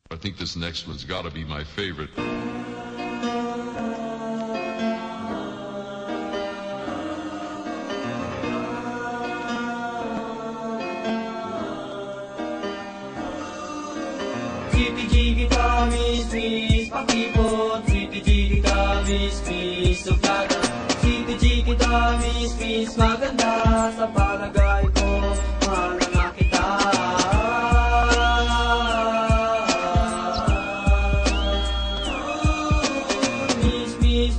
I think this next one's got to be my favorite. Chiki-chiki kamis, miss, pakipot. Chiki-chiki kamis, miss, suplada. Chiki-chiki kamis, miss, maganda. Sa palagay ko, mahal na kita.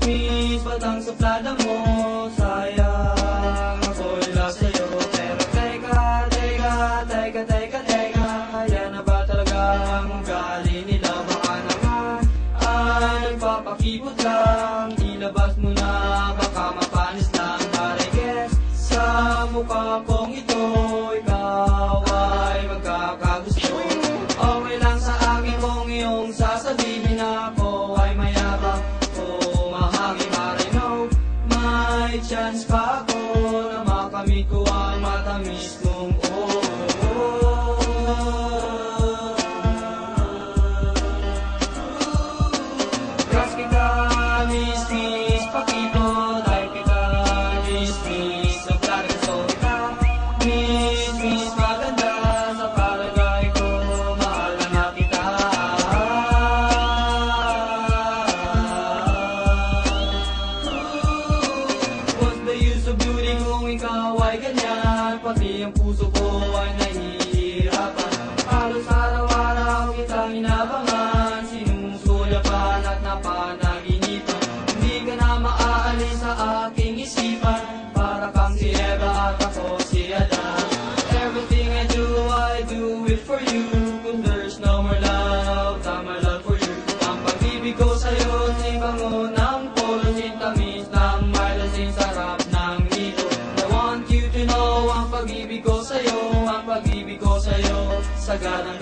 Miss, batang suplada mo. Sayang, ako'y love sa'yo. Pero teka, kaya na ba talaga ang ugali nila? Baka naman ay nagpapakipot lang. Ilabas mo na, baka mapanis lang. But I guess sa mukha kong ito, ikaw ay magkakagusto. Okay lang sa akin kung iyong sasabihin ako ay mayabang o mahangin. But I know may chance pa ako na makamit ko ang matamis mong miss, pakipot. Dahil kita, miss, so klaro gusto kita. Miss, maganda. Sa palagay ko, mahal na kita. What's the use of beauty kung ikaw ay ganyan? Pati ang puso ko ay nahihirapan. Halos araw-araw kitang inabangan, sinusulyapan at napanaginipan. Hindi ka na maaalis sa aking isipan. Para kang si Eva at ako si Adan. Everything I do it for you. Kung there's no more love, tama love for you. Ang pag-ibig ko sa'yo, sibango ng polo, sintamis ng marlasin, sarap ng nito. I want you to know ang pag-ibig ko sa'yo, ang pag-ibig ko sa'yo, saganang